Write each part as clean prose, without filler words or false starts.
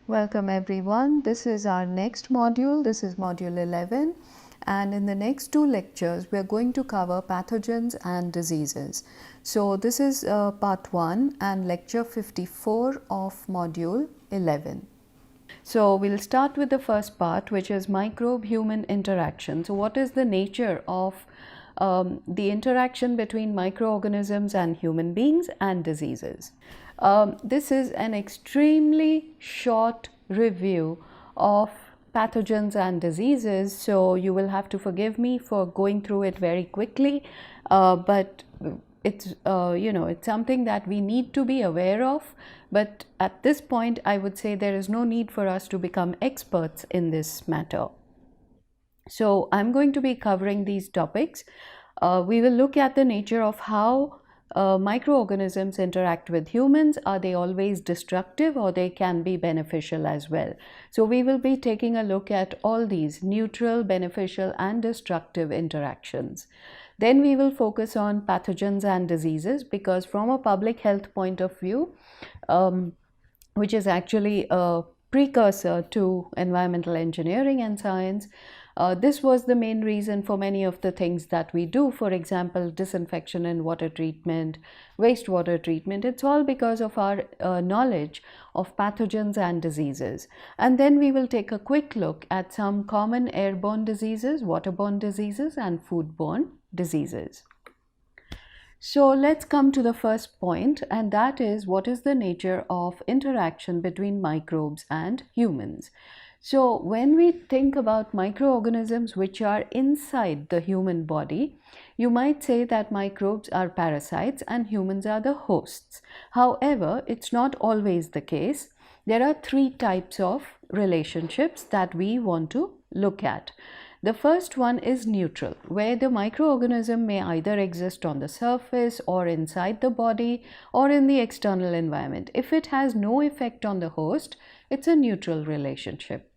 Welcome everyone. This is our next module. This is module 11, and in the next two lectures we are going to cover pathogens and diseases. So this is part 1 and lecture 54 of module 11. So we'll start with the first part, which is microbe-human interaction. So what is the nature of the interaction between microorganisms and human beings and diseases? This is an extremely short review of pathogens and diseases, so you will have to forgive me for going through it very quickly, but it's it's something that we need to be aware of. But at this point I would say there is no need for us to become experts in this matter. So I'm going to be covering these topics. We will look at the nature of how microorganisms interact with humans. Are they always destructive, or they can be beneficial as well? So we will be taking a look at all these neutral, beneficial and destructive interactions. Then we will focus on pathogens and diseases, because from a public health point of view, which is actually a precursor to environmental engineering and science, this was the main reason for many of the things that we do. For example, disinfection and water treatment, wastewater treatment. It's all because of our knowledge of pathogens and diseases. And then we will take a quick look at some common airborne diseases, waterborne diseases and foodborne diseases. So let's come to the first point, and that is, what is the nature of interaction between microbes and humans? So when we think about microorganisms which are inside the human body, you might say that microbes are parasites and humans are the hosts. However, it's not always the case. There are three types of relationships that we want to look at. The first one is neutral, where the microorganism may either exist on the surface or inside the body or in the external environment. If it has no effect on the host, it's a neutral relationship.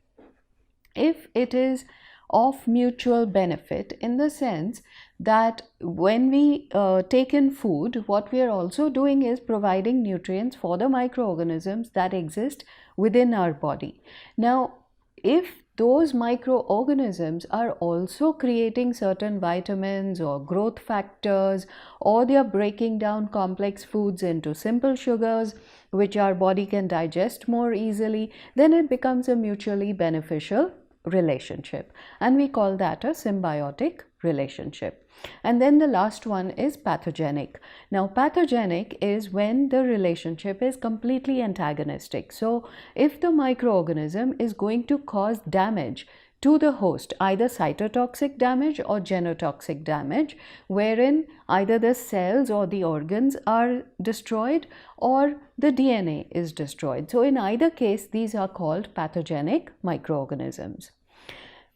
If it is of mutual benefit, in the sense that when we take in food, what we are also doing is providing nutrients for the microorganisms that exist within our body. Now, if those microorganisms are also creating certain vitamins or growth factors, or they are breaking down complex foods into simple sugars which our body can digest more easily, then it becomes a mutually beneficial relationship, and we call that a symbiotic relationship. And then the last one is pathogenic. Now, pathogenic is when the relationship is completely antagonistic. So if the microorganism is going to cause damage to the host, either cytotoxic damage or genotoxic damage, wherein either the cells or the organs are destroyed or the DNA is destroyed. So in either case, these are called pathogenic microorganisms.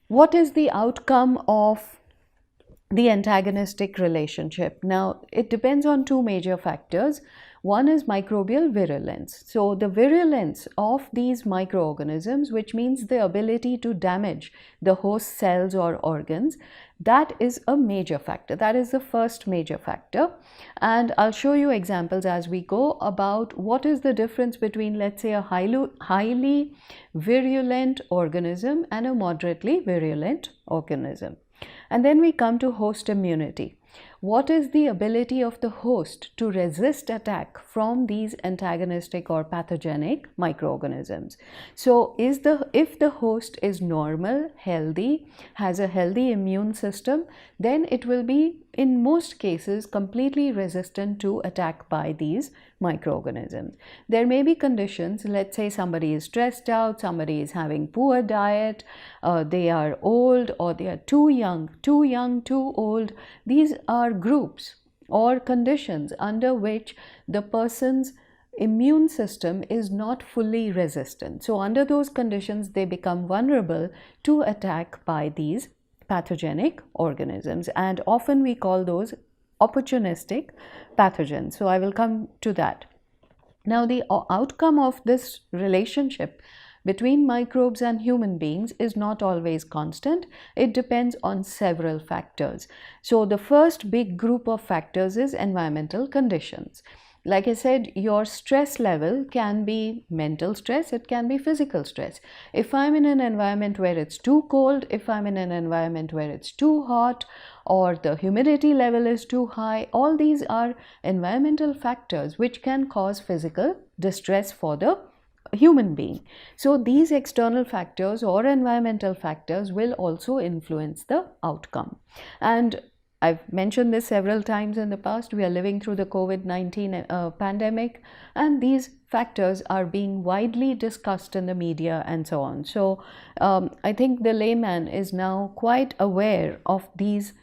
What is the outcome of the antagonistic relationship? Now, it depends on two major factors. One is microbial virulence. So the virulence of these microorganisms, which means the ability to damage the host cells or organs, that is a major factor. That is the first major factor. And I'll show you examples as we go about what is the difference between, let's say, a highly virulent organism and a moderately virulent organism. And then we come to host immunity. What is the ability of the host to resist attack from these antagonistic or pathogenic microorganisms? So if the host is normal, healthy, has a healthy immune system, then it will be in most cases completely resistant to attack by these microorganisms. There may be conditions, let's say somebody is stressed out, somebody is having poor diet, they are old, or they are too young, too old. These are groups or conditions under which the person's immune system is not fully resistant. So under those conditions, they become vulnerable to attack by these pathogenic organisms, and often we call those opportunistic pathogens. So I will come to that. Now, the outcome of this relationship between microbes and human beings is not always constant. It depends on several factors. So the first big group of factors is environmental conditions. Like I said, your stress level can be mental stress, it can be physical stress. If I'm in an environment where it's too cold, if I'm in an environment where it's too hot, or the humidity level is too high, all these are environmental factors which can cause physical distress for the human being. So these external factors or environmental factors will also influence the outcome. And I've mentioned this several times in the past. We are living through the COVID-19 pandemic, and these factors are being widely discussed in the media and so on. So I think the layman is now quite aware of these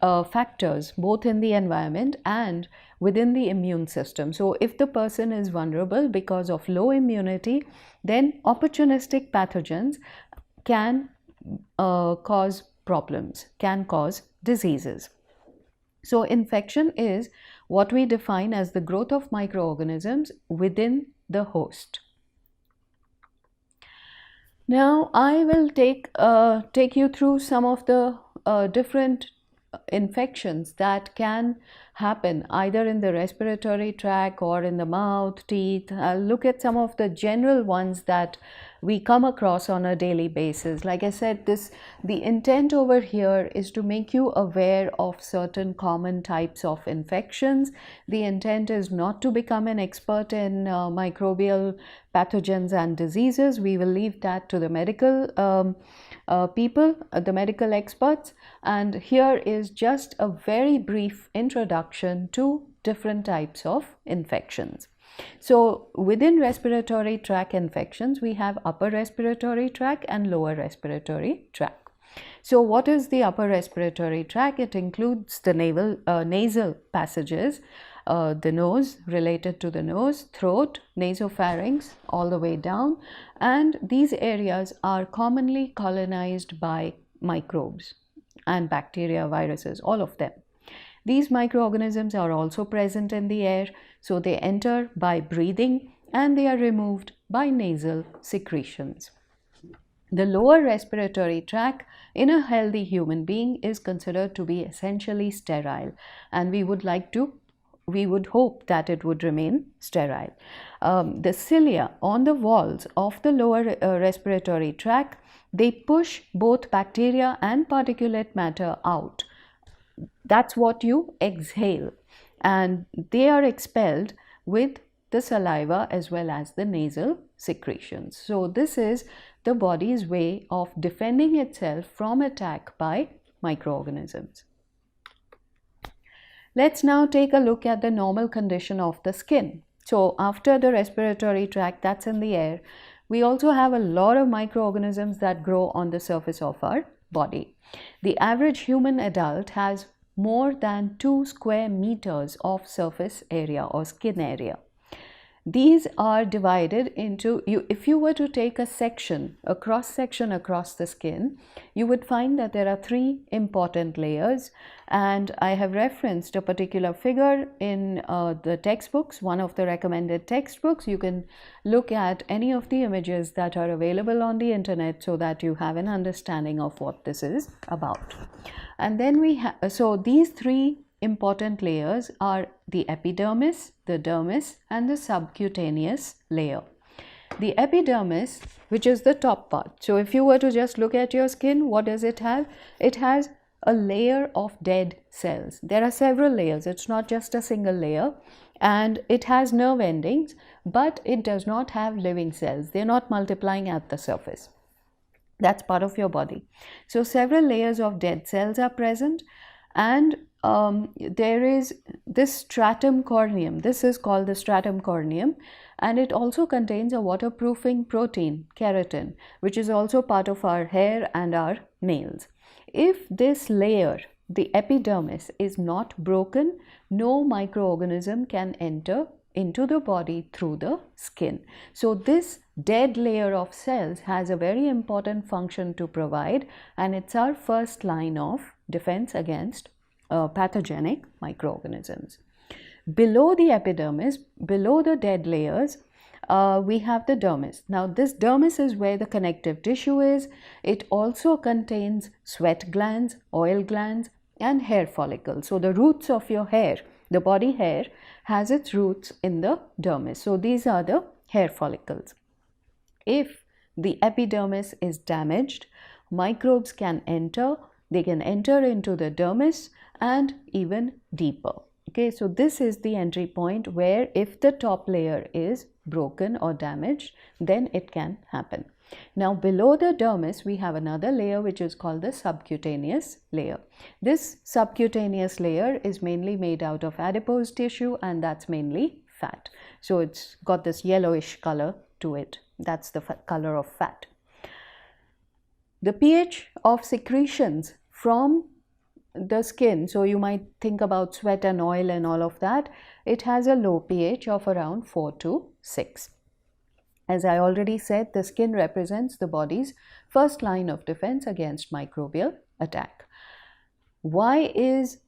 factors, both in the environment and within the immune system. So if the person is vulnerable because of low immunity, then opportunistic pathogens can cause problems, can cause diseases. So infection is what we define as the growth of microorganisms within the host. Now I will take you through some of the different infections that can happen either in the respiratory tract or in the mouth, teeth. I'll look at some of the general ones that we come across on a daily basis. Like I said, the intent over here is to make you aware of certain common types of infections. The intent is not to become an expert in microbial pathogens and diseases. We will leave that to the medical people, the medical experts. And here is just a very brief introduction to different types of infections. So within respiratory tract infections, we have upper respiratory tract and lower respiratory tract. So what is the upper respiratory tract? It includes the nasal passages, the nose, related to the nose, throat, nasopharynx, all the way down. And these areas are commonly colonized by microbes and bacteria, viruses, all of them. These microorganisms are also present in the air, so they enter by breathing and they are removed by nasal secretions. The lower respiratory tract in a healthy human being is considered to be essentially sterile, and we would hope that it would remain sterile. The cilia on the walls of the lower respiratory tract, they push both bacteria and particulate matter out. That's what you exhale, and they are expelled with the saliva as well as the nasal secretions. So this is the body's way of defending itself from attack by microorganisms. Let's now take a look at the normal condition of the skin. So after the respiratory tract, that's in the air, we also have a lot of microorganisms that grow on the surface of our body. The average human adult has more than 2 square meters of surface area or skin area. These are divided into, if you were to take a section, a cross section across the skin, you would find that there are 3 important layers, and I have referenced a particular figure in the textbooks, one of the recommended textbooks. You can look at any of the images that are available on the internet so that you have an understanding of what this is about. And then we have, so these 3 important layers are the epidermis, the dermis, and the subcutaneous layer. The epidermis, which is the top part. So if you were to just look at your skin, what does it have? It has a layer of dead cells. There are several layers. It's not just a single layer, and it has nerve endings, but it does not have living cells. They're not multiplying at the surface. That's part of your body. So several layers of dead cells are present, and there is this stratum corneum. This is called the stratum corneum, and it also contains a waterproofing protein, keratin, which is also part of our hair and our nails. If this layer, the epidermis, is not broken, no microorganism can enter into the body through the skin. So this dead layer of cells has a very important function to provide, and it's our first line of defense against pathogenic microorganisms. Below the epidermis, below the dead layers, we have the dermis. Now this dermis is where the connective tissue is. It also contains sweat glands, oil glands, and hair follicles. So the roots of your hair, the body hair, has its roots in the dermis. So these are the hair follicles. If the epidermis is damaged, microbes can enter. They can enter into the dermis and even deeper. Okay, so this is the entry point where if the top layer is broken or damaged, then it can happen. Now below the dermis, we have another layer which is called the subcutaneous layer. This subcutaneous layer is mainly made out of adipose tissue, and that's mainly fat. So it's got this yellowish color to it. That's the color of fat. The pH of secretions from the skin, so you might think about sweat and oil and all of that, it has a low pH of around 4 to 6. As I already said, the skin represents the body's first line of defense against microbial attack. Why is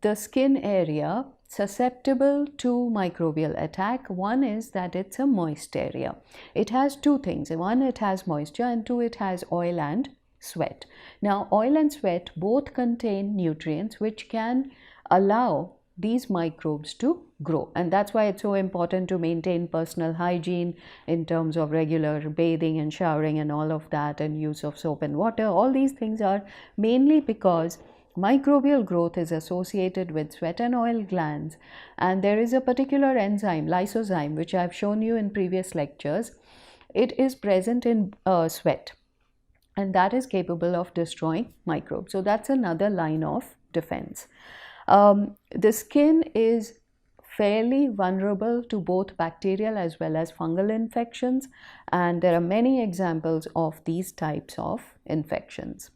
the skin area susceptible to microbial attack? One is that it's a moist area. It has two things. One, it has moisture, and two, it has oil and sweat. Now, oil and sweat both contain nutrients which can allow these microbes to grow, and that's why it's so important to maintain personal hygiene in terms of regular bathing and showering and all of that, and use of soap and water. All these things are mainly because microbial growth is associated with sweat and oil glands, and there is a particular enzyme, lysozyme, which I've shown you in previous lectures. It is present in sweat, and that is capable of destroying microbes. So that's another line of defense. The skin is fairly vulnerable to both bacterial as well as fungal infections, and there are many examples of these types of infections.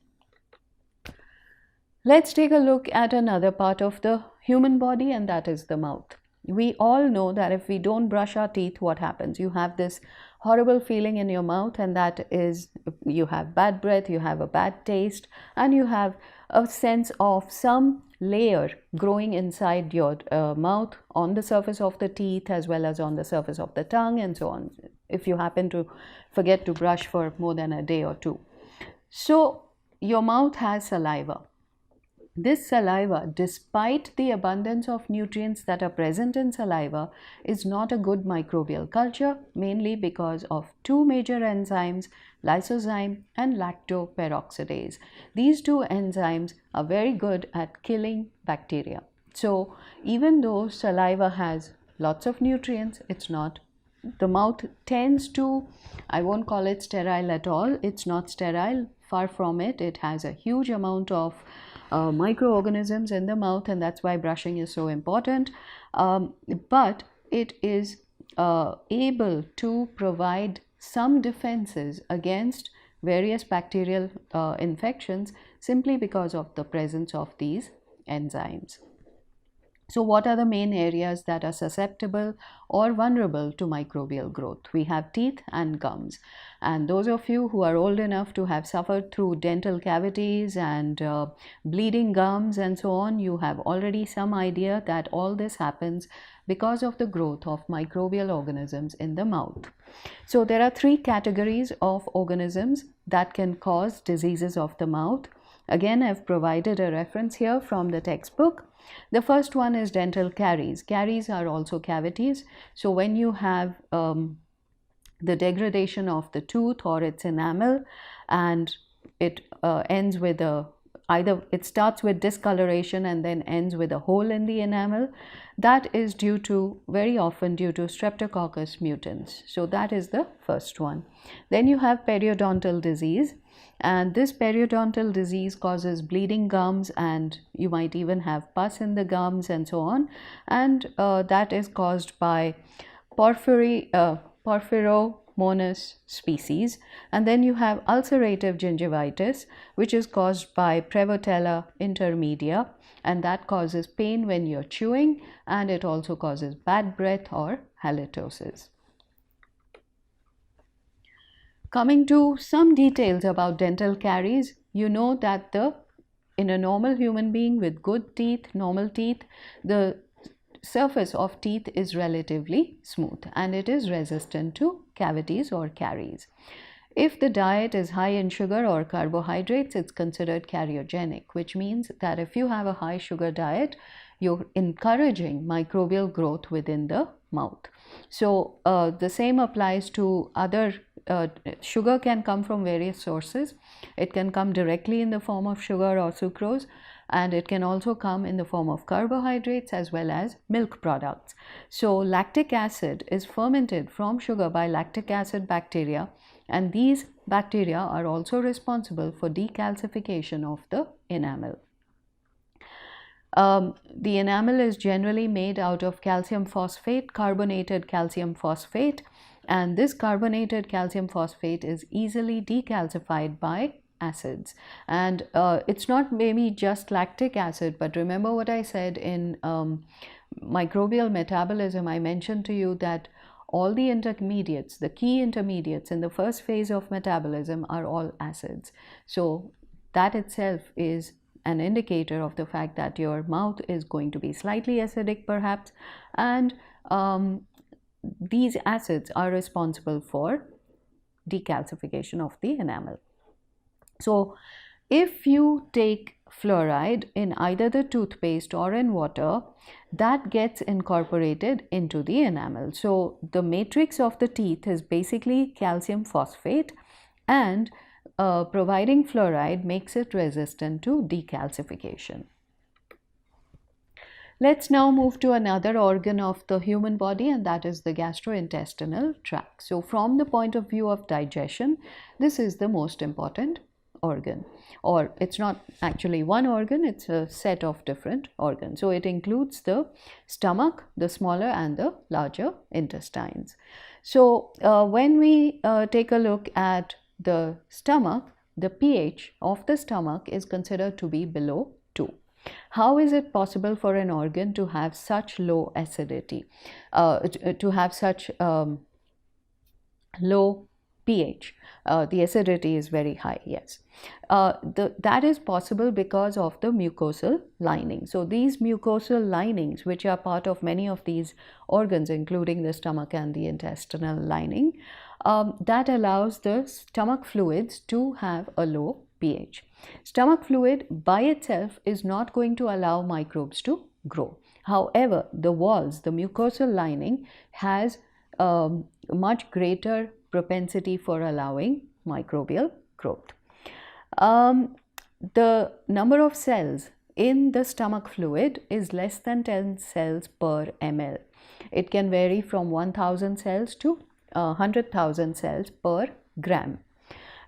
Let's take a look at another part of the human body, and that is the mouth. We all know that if we don't brush our teeth, what happens? You have this horrible feeling in your mouth, and that is, you have bad breath, you have a bad taste, and you have a sense of some layer growing inside your mouth, on the surface of the teeth as well as on the surface of the tongue, and so on, if you happen to forget to brush for more than a day or two. So your mouth has saliva. This saliva, despite the abundance of nutrients that are present in saliva, is not a good microbial culture, mainly because of two major enzymes, lysozyme and lactoperoxidase. These two enzymes are very good at killing bacteria. So even though saliva has lots of nutrients, it's not. The mouth tends to, I won't call it sterile at all. It's not sterile, far from it. It has a huge amount of microorganisms in the mouth, and that's why brushing is so important. But it is able to provide some defenses against various bacterial infections simply because of the presence of these enzymes. So what are the main areas that are susceptible or vulnerable to microbial growth? We have teeth and gums. And those of you who are old enough to have suffered through dental cavities and bleeding gums and so on, you have already some idea that all this happens because of the growth of microbial organisms in the mouth. So there are three categories of organisms that can cause diseases of the mouth. Again, I've provided a reference here from the textbook. The first one is dental caries. Caries are also cavities. So when you have the degradation of the tooth or its enamel, and it ends with either it starts with discoloration and then ends with a hole in the enamel, that is very often due to Streptococcus mutans. So that is the first one. Then you have periodontal disease. And this periodontal disease causes bleeding gums, and you might even have pus in the gums and so on. And that is caused by Porphyromonas species. And then you have ulcerative gingivitis, which is caused by Prevotella intermedia, and that causes pain when you're chewing, and it also causes bad breath or halitosis. Coming to some details about dental caries, you know that in a normal human being with good teeth, normal teeth, the surface of teeth is relatively smooth and it is resistant to cavities or caries. If the diet is high in sugar or carbohydrates, it's considered cariogenic, which means that if you have a high sugar diet, you're encouraging microbial growth within the mouth. So the same applies to other, sugar can come from various sources. It can come directly in the form of sugar or sucrose, and it can also come in the form of carbohydrates as well as milk products. So lactic acid is fermented from sugar by lactic acid bacteria, and these bacteria are also responsible for decalcification of the enamel. The enamel is generally made out of calcium phosphate, carbonated calcium phosphate, and this carbonated calcium phosphate is easily decalcified by acids. And it's not maybe just lactic acid, but remember what I said in microbial metabolism. I mentioned to you that all the intermediates, the key intermediates in the first phase of metabolism, are all acids. So that itself is an indicator of the fact that your mouth is going to be slightly acidic perhaps, and these acids are responsible for decalcification of the enamel. So if you take fluoride in either the toothpaste or in water, that gets incorporated into the enamel. So the matrix of the teeth is basically calcium phosphate, and providing fluoride makes it resistant to decalcification. Let's now move to another organ of the human body, and that is the gastrointestinal tract. So from the point of view of digestion, this is the most important organ, or it's not actually one organ, it's a set of different organs. So it includes the stomach, the smaller and the larger intestines. So when we take a look at the stomach, the pH of the stomach is considered to be below 2. How is it possible for an organ to have such low acidity, to have such low pH? The acidity is very high, yes. That is possible because of the mucosal lining. So these mucosal linings, which are part of many of these organs, including the stomach and the intestinal lining, that allows the stomach fluids to have a low pH. Stomach fluid by itself is not going to allow microbes to grow. However, the walls, the mucosal lining, has much greater propensity for allowing microbial growth. The number of cells in the stomach fluid is less than 10 cells per ml. It can vary from 1000 cells to 100,000 cells per gram.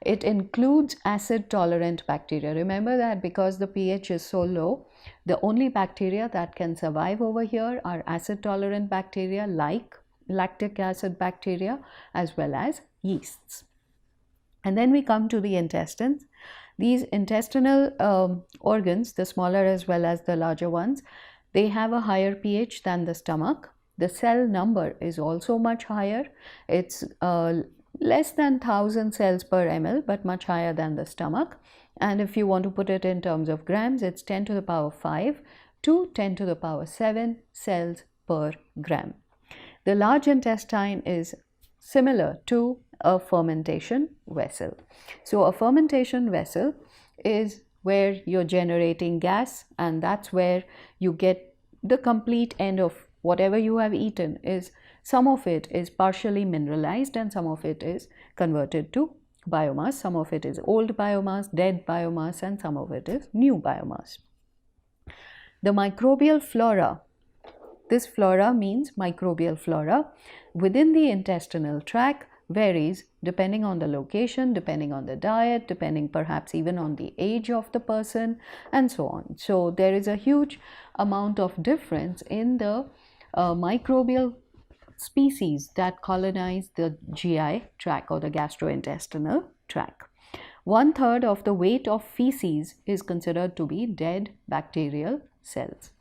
It includes acid tolerant bacteria. Remember that because the pH is so low, the only bacteria that can survive over here are acid tolerant bacteria like lactic acid bacteria as well as yeasts. And then we come to the intestines. These intestinal organs, the smaller as well as the larger ones, they have a higher pH than the stomach. The cell number is also much higher. It's less than 1000 cells per ml, but much higher than the stomach. And if you want to put it in terms of grams, it's 10 to the power 5 to 10 to the power 7 cells per gram. The large intestine is similar to a fermentation vessel. So a fermentation vessel is where you're generating gas, and that's where you get the complete end of whatever you have eaten. Is some of it is partially mineralized and some of it is converted to biomass. Some of it is old biomass, dead biomass, and some of it is new biomass. The microbial flora, this flora means microbial flora within the intestinal tract, varies depending on the location, depending on the diet, depending perhaps even on the age of the person, and so on. So there is a huge amount of difference in the microbial species that colonize the GI tract or the gastrointestinal tract. 1/3 of the weight of feces is considered to be dead bacterial cells.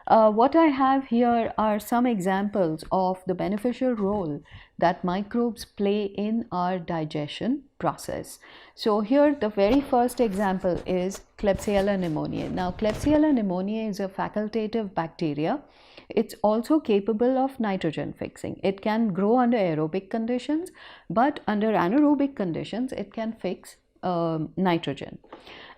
What I have here are some examples of the beneficial role that microbes play in our digestion process. So here the very first example is Klebsiella pneumoniae. Now Klebsiella pneumoniae is a facultative bacteria. It's also capable of nitrogen fixing. It can grow under aerobic conditions, but under anaerobic conditions it can fix nitrogen.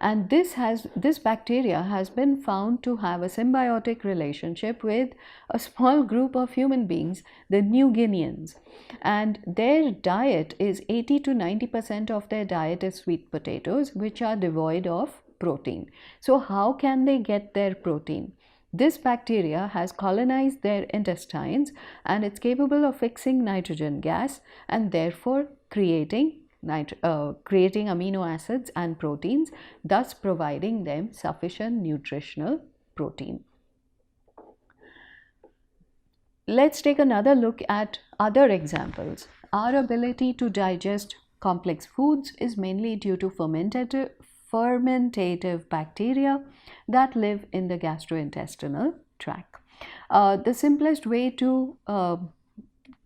And this bacteria has been found to have a symbiotic relationship with a small group of human beings, the New Guineans, and their diet is 80 to 90% of their diet is sweet potatoes, which are devoid of protein. So how can they get their protein? This bacteria has colonized their intestines and it's capable of fixing nitrogen gas and therefore creating amino acids and proteins, thus providing them sufficient nutritional protein. Let's take another look at other examples. Our ability to digest complex foods is mainly due to fermentative bacteria that live in the gastrointestinal tract. The simplest way to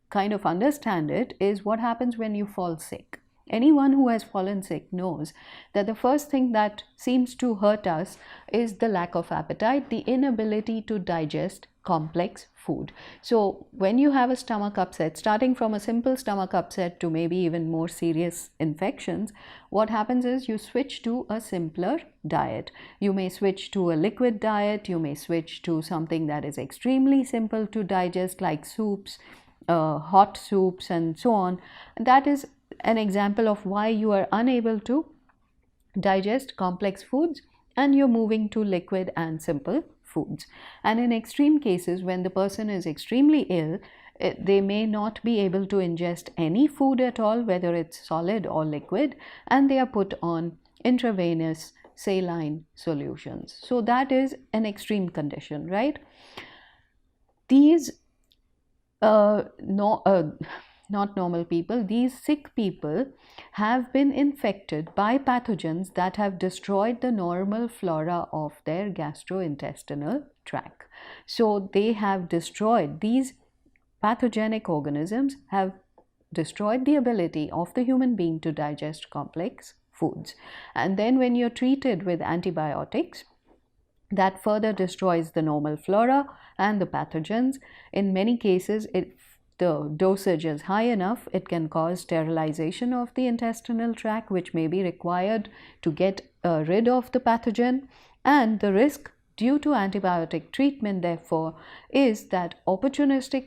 kind of understand it is what happens when you fall sick. Anyone who has fallen sick knows that the first thing that seems to hurt us is the lack of appetite, the inability to digest complex food. So when you have a stomach upset, starting from a simple stomach upset to maybe even more serious infections, what happens is you switch to a simpler diet. You may switch to a liquid diet, you may switch to something that is extremely simple to digest like soups, hot soups and so on. That is an example of why you are unable to digest complex foods and you're moving to liquid and simple foods. And in extreme cases, when the person is extremely ill, they may not be able to ingest any food at all, whether it's solid or liquid, and they are put on intravenous saline solutions. So that is an extreme condition, right? These not normal people, these sick people have been infected by pathogens that have destroyed the normal flora of their gastrointestinal tract. So they have destroyed, these pathogenic organisms have destroyed the ability of the human being to digest complex foods. And then when you're treated with antibiotics, that further destroys the normal flora and the pathogens. In many cases, if the dosage is high enough, it can cause sterilization of the intestinal tract, which may be required to get rid of the pathogen. And the risk due to antibiotic treatment, therefore, is that opportunistic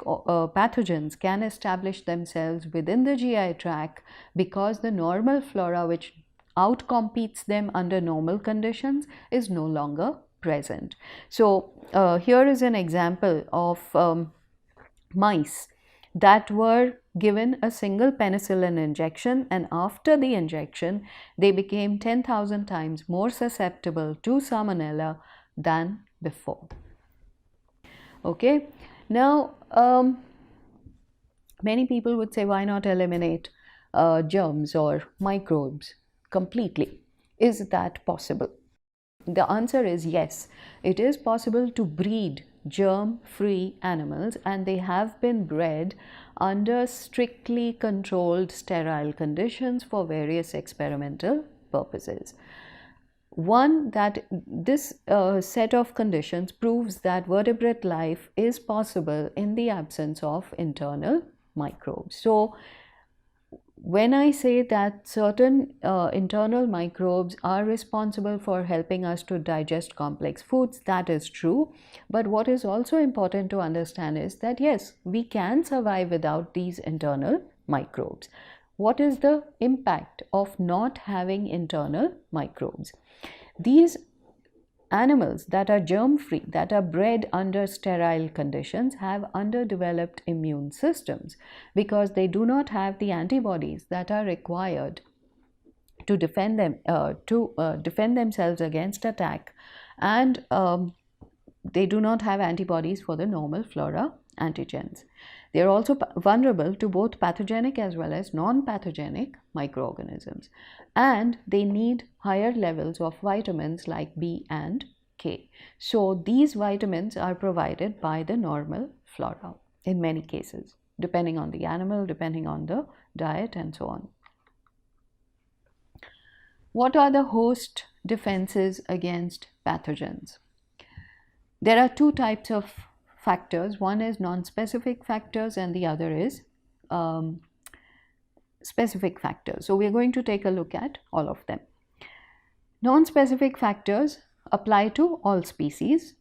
pathogens can establish themselves within the GI tract because the normal flora, which outcompetes them under normal conditions, is no longer present. So here is an example of mice that were given a single penicillin injection, and after the injection they became 10,000 times more susceptible to salmonella than before. Okay, now many people would say, why not eliminate germs or microbes completely? Is that possible? The answer is yes. It is possible to breed germ-free animals, and they have been bred under strictly controlled sterile conditions for various experimental purposes. One, that this set of conditions proves that vertebrate life is possible in the absence of internal microbes. So when I say that certain internal microbes are responsible for helping us to digest complex foods, that is true. But what is also important to understand is that yes, we can survive without these internal microbes. What is the impact of not having internal microbes? These animals that are germ-free, that are bred under sterile conditions, have underdeveloped immune systems because they do not have the antibodies that are required to defend themselves against attack, and they do not have antibodies for the normal flora antigens. They are also vulnerable to both pathogenic as well as non-pathogenic microorganisms, and they need higher levels of vitamins like B and K. So these vitamins are provided by the normal flora in many cases, depending on the animal, depending on the diet and so on. What are the host defenses against pathogens? There are two types of factors. One is non-specific factors and the other is specific factors. So we are going to take a look at all of them. Non-specific factors apply to all species.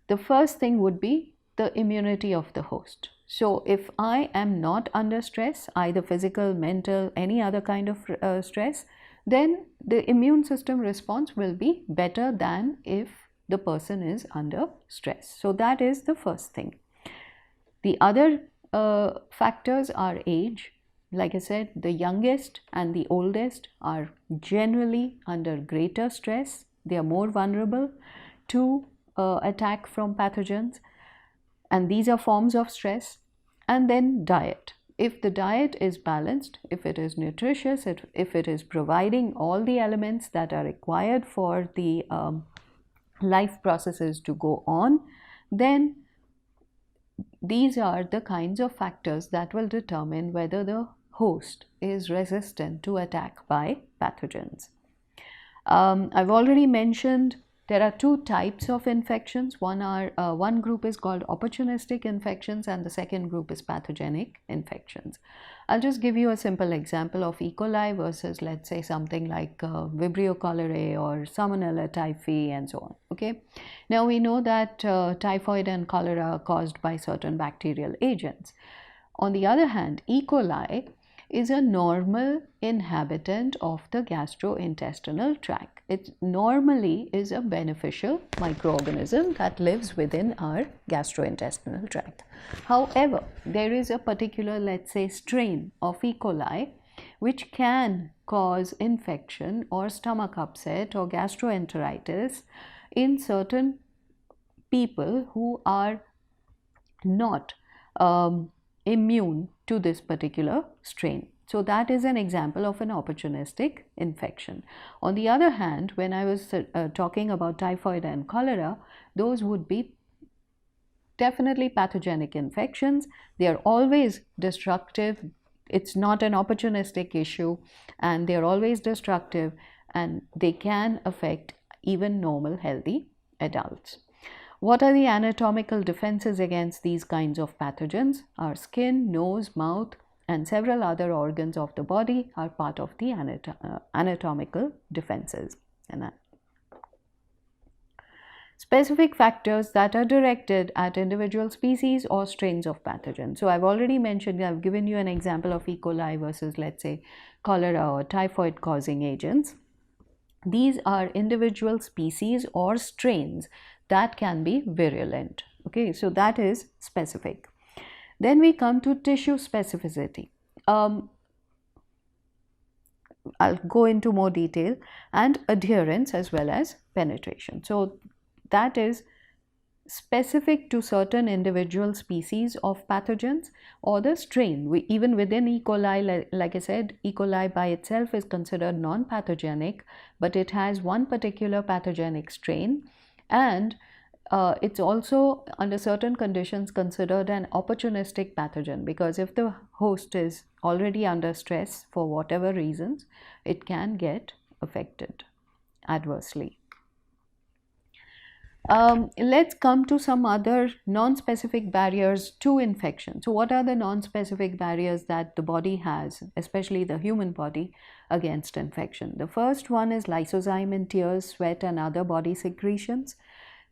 The first thing would be the immunity of the host. So if I am not under stress, either physical, mental, any other kind of stress, then the immune system response will be better than if the person is under stress. So that is the first thing. The other factors are age. Like I said, the youngest and the oldest are generally under greater stress. They are more vulnerable to attack from pathogens, and these are forms of stress. And then diet. If the diet is balanced, if it is nutritious, if it is providing all the elements that are required for the life processes to go on, then these are the kinds of factors that will determine whether the host is resistant to attack by pathogens. I've already mentioned there are two types of infections. One group is called opportunistic infections and the second group is pathogenic infections. I'll just give you a simple example of E. coli versus, let's say, something like Vibrio cholerae or Salmonella typhi and so on. Okay. Now we know that typhoid and cholera are caused by certain bacterial agents. On the other hand, E. coli is a normal inhabitant of the gastrointestinal tract. It normally is a beneficial microorganism that lives within our gastrointestinal tract. However, there is a particular, let's say, strain of E. coli which can cause infection or stomach upset or gastroenteritis in certain people who are not immune to this particular strain. So that is an example of an opportunistic infection. On the other hand, when I was talking about typhoid and cholera, those would be definitely pathogenic infections. They are always destructive. It's not an opportunistic issue, and they are always destructive, and they can affect even normal healthy adults. What are the anatomical defenses against these kinds of pathogens? Our skin, nose, mouth, and several other organs of the body are part of the anatomical defenses. Specific factors that are directed at individual species or strains of pathogens. So I've already mentioned, I've given you an example of E. coli versus, let's say, cholera or typhoid causing agents. These are individual species or strains that can be virulent. Okay, so that is specific. Then we come to tissue specificity. I'll go into more detail, and adherence as well as penetration. So that is specific to certain individual species of pathogens or the strain. Even within E. coli, like I said, E. coli by itself is considered non-pathogenic, but it has one particular pathogenic strain, and it's also under certain conditions considered an opportunistic pathogen, because if the host is already under stress for whatever reasons, it can get affected adversely. Let's come to some other non-specific barriers to infection. So what are the non-specific barriers that the body has, especially the human body, against infection? The first one is lysozyme in tears, sweat, and other body secretions.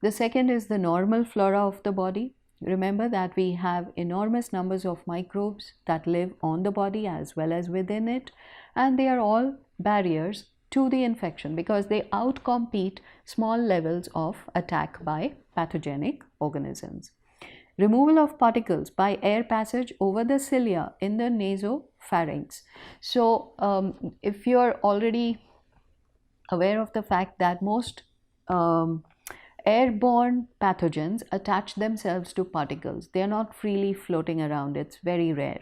The second is the normal flora of the body. Remember that we have enormous numbers of microbes that live on the body as well as within it, and they are all barriers to the infection because they outcompete small levels of attack by pathogenic organisms. Removal of particles by air passage over the cilia in the nasopharynx. So if you're already aware of the fact that most airborne pathogens attach themselves to particles, they are not freely floating around, it's very rare.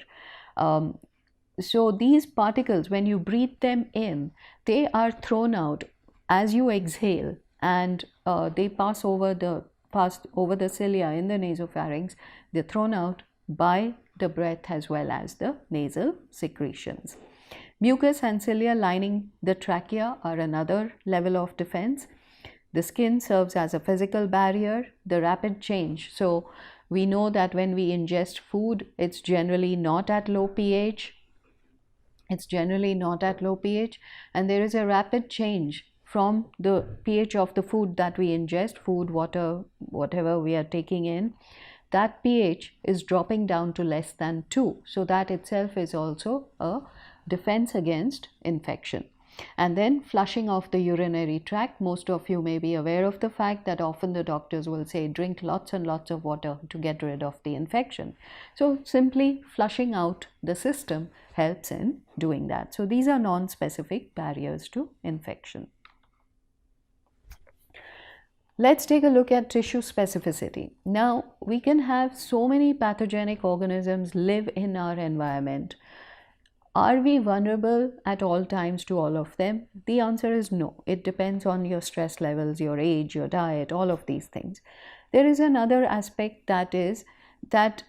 So these particles, when you breathe them in, they are thrown out as you exhale, and they pass over the cilia in the nasopharynx. They're thrown out by the breath as well as the nasal secretions. Mucus and cilia lining the trachea are another level of defense. The skin serves as a physical barrier. The rapid change. So we know that when we ingest food, it's generally not at low pH. And there is a rapid change from the pH of the food that we ingest, food, water, whatever we are taking in, that pH is dropping down to less than 2. So that itself is also a defense against infection. And then flushing of the urinary tract. Most of you may be aware of the fact that often the doctors will say drink lots and lots of water to get rid of the infection. So simply flushing out the system helps in doing that. So these are non-specific barriers to infection. Let's take a look at tissue specificity. Now, we can have so many pathogenic organisms live in our environment. Are we vulnerable at all times to all of them? The answer is no. It depends on your stress levels, your age, your diet, all of these things. There is another aspect, that is that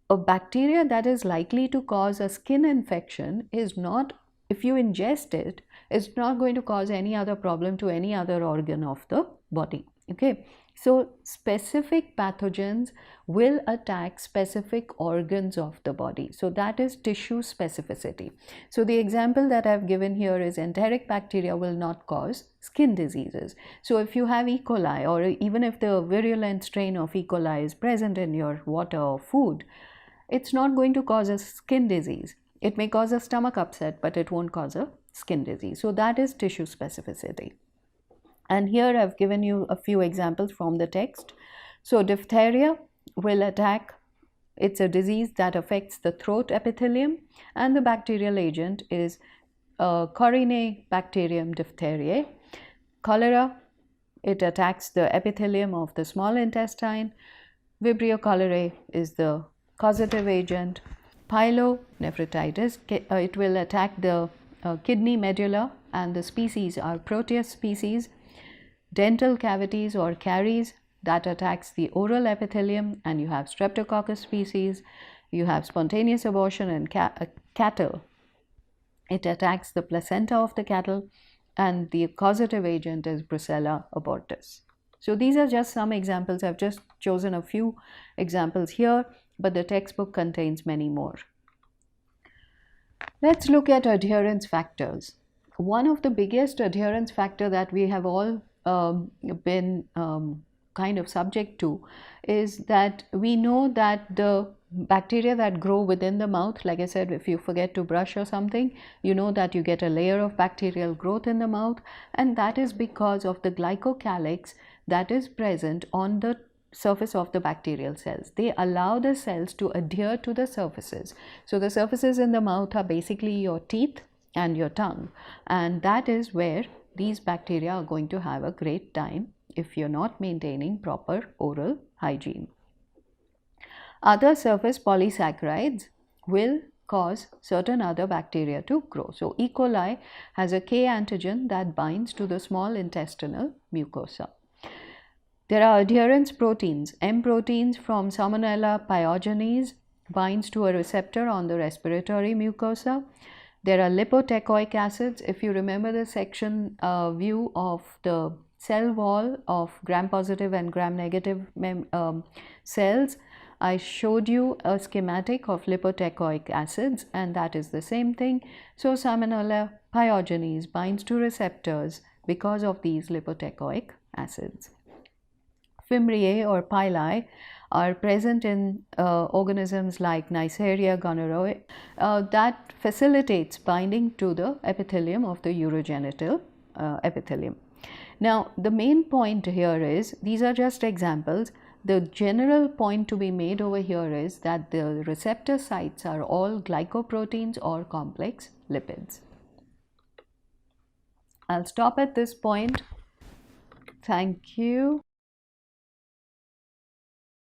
a bacteria that is likely to cause a skin infection is not, if you ingest it, it's not going to cause any other problem to any other organ of the body. Okay, so specific pathogens will attack specific organs of the body. So that is tissue specificity. So the example that I've given here is enteric bacteria will not cause skin diseases. So if you have E. coli, or even if the virulent strain of E. coli is present in your water or food, it's not going to cause a skin disease. It may cause a stomach upset, but it won't cause a skin disease. So that is tissue specificity. And here I've given you a few examples from the text. So diphtheria will attack, it's a disease that affects the throat epithelium, and the bacterial agent is Corynebacterium diphtheriae. Cholera, it attacks the epithelium of the small intestine. Vibrio cholerae is the causative agent. Pyelonephritis, it will attack the kidney medulla, and the species are Proteus species. Dental cavities or caries, that attacks the oral epithelium, and you have Streptococcus species. You have spontaneous abortion in cattle. It attacks the placenta of the cattle, and the causative agent is Brucella abortus. So these are just some examples. I've just chosen a few examples here, but the textbook contains many more. Let's look at adherence factors. One of the biggest adherence factor that we have all been kind of subject to is that we know that the bacteria that grow within the mouth, like I said, if you forget to brush or something, you know that you get a layer of bacterial growth in the mouth, and that is because of the glycocalyx that is present on the surface of the bacterial cells. They allow the cells to adhere to the surfaces. So the surfaces in the mouth are basically your teeth and your tongue, and that is where these bacteria are going to have a great time if you're not maintaining proper oral hygiene. Other surface polysaccharides will cause certain other bacteria to grow. So E. coli has a K antigen that binds to the small intestinal mucosa. There are adherence proteins. M proteins from Salmonella pyogenes binds to a receptor on the respiratory mucosa. There are lipoteichoic acids. If you remember the section view of the cell wall of gram-positive and gram-negative cells, I showed you a schematic of lipoteichoic acids, and that is the same thing. So Salmonella pyogenes binds to receptors because of these lipoteichoic acids. Fimbriae or pili are present in organisms like Neisseria gonorrhoeae that facilitates binding to the epithelium of the urogenital epithelium. Now, the main point here is, these are just examples. The general point to be made over here is that the receptor sites are all glycoproteins or complex lipids. I'll stop at this point. Thank you.